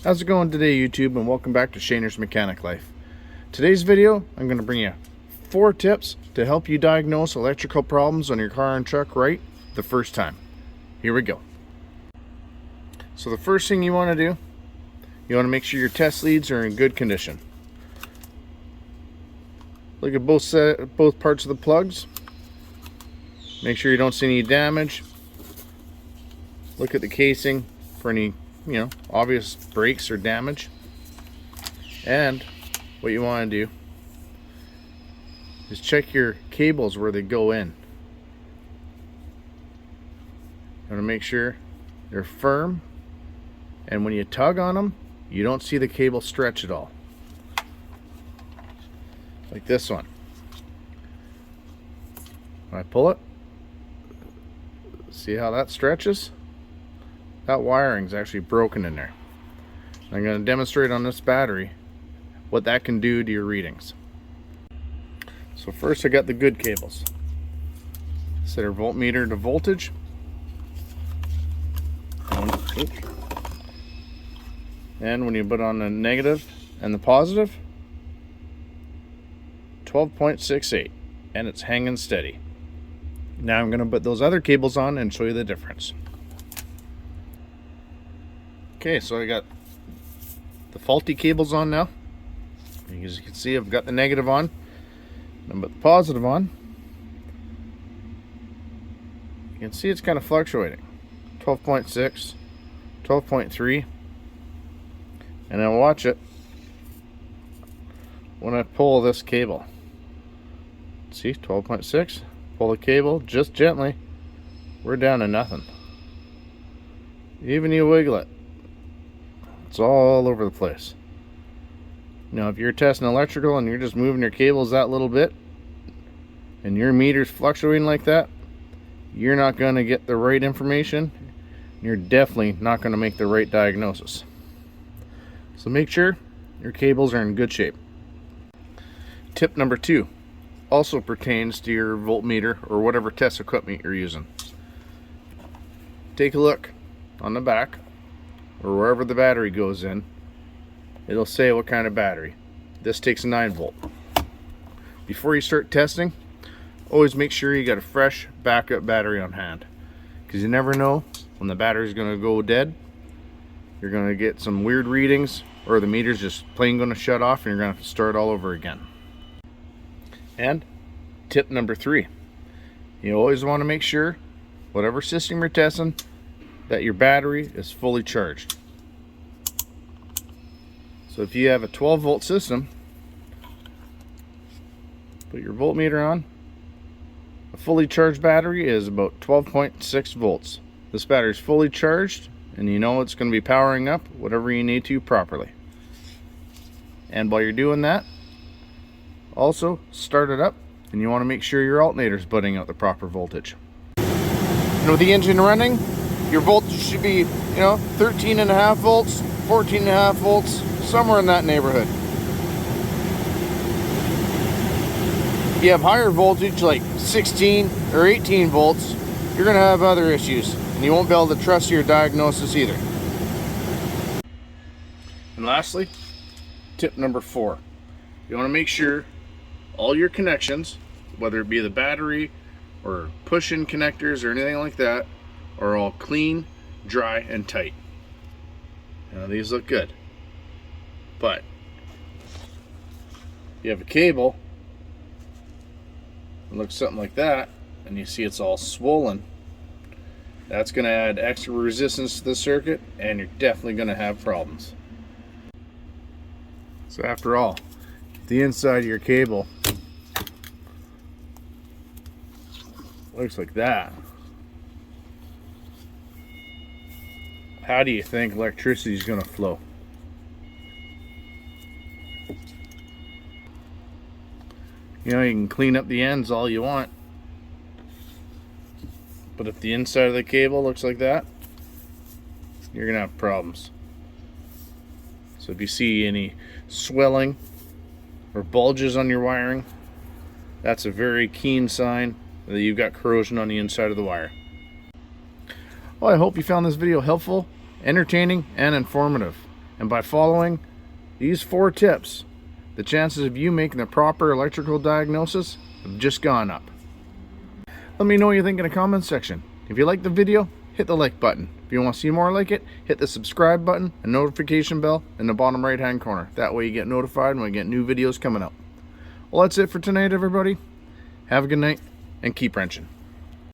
How's it going today, YouTube, and welcome back to Shaner's Mechanic Life. Today's video, I'm going to bring you 4 tips to help you diagnose electrical problems on your car and truck right the first time. Here we go. So the first thing you want to do, you want to make sure your test leads are in good condition. Look at both parts of the plugs. Make sure you don't see any damage. Look at the casing for any obvious breaks or damage. And what you want to do is check your cables where they go in. You want to make sure they're firm, and when you tug on them, you don't see the cable stretch at all. Like this one. When I pull it, see how that stretches? That wiring's actually broken in there. I'm going to demonstrate on this battery what that can do to your readings. So first I got the good cables. Set our voltmeter to voltage. And when you put on the negative and the positive, 12.68, and it's hanging steady. Now I'm going to put those other cables on and show you the difference. Okay, so I got the faulty cables on now. As you can see, I've got the negative on, and put the positive on. You can see it's kind of fluctuating. 12.6, 12.3, and then watch it when I pull this cable. See, 12.6, pull the cable just gently, we're down to nothing. Even you wiggle it, it's all over the place. Now if you're testing electrical and you're just moving your cables that little bit and your meter's fluctuating like that, you're not going to get the right information. You're definitely not going to make the right diagnosis. So make sure your cables are in good shape. Tip number 2 also pertains to your voltmeter or whatever test equipment you're using. Take a look on the back or wherever the battery goes in. It'll say what kind of battery. This takes a 9 volt. Before you start testing, always make sure you got a fresh backup battery on hand, because you never know when the battery's going to go dead. You're going to get some weird readings, or the meter's just plain going to shut off and you're going to have to start all over again. And tip number 3, you always want to make sure whatever system you're testing that your battery is fully charged. So if you have a 12 volt system, put your voltmeter on. A fully charged battery is about 12.6 volts. This battery is fully charged, and you know it's going to be powering up whatever you need to properly. And while you're doing that, also start it up, and you want to make sure your alternator is putting out the proper voltage. And with the engine running, your voltage should be 13.5 volts, 14.5 volts, somewhere in that neighborhood. If you have higher voltage like 16 or 18 volts, you're going to have other issues, and you won't be able to trust your diagnosis either. And lastly, tip number 4, you want to make sure all your connections, whether it be the battery or push-in connectors or anything like that, are all clean, dry, and tight. Now these look good, but you have a cable that looks something like that, and you see it's all swollen. That's going to add extra resistance to the circuit, and you're definitely going to have problems. So after all, the inside of your cable looks like that. How do you think electricity is going to flow? You can clean up the ends all you want, but if the inside of the cable looks like that, you're going to have problems. So if you see any swelling or bulges on your wiring, that's a very keen sign that you've got corrosion on the inside of the wire. Well, I hope you found this video helpful, entertaining, and informative. And by following these 4 tips, the chances of you making the proper electrical diagnosis have just gone up. Let me know what you think in the comments section. If you like the video, hit the like button. If you want to see more like it, hit the subscribe button and notification bell in the bottom right hand corner. That way you get notified when we get new videos coming up. Well, that's it for tonight, everybody. Have a good night and keep wrenching.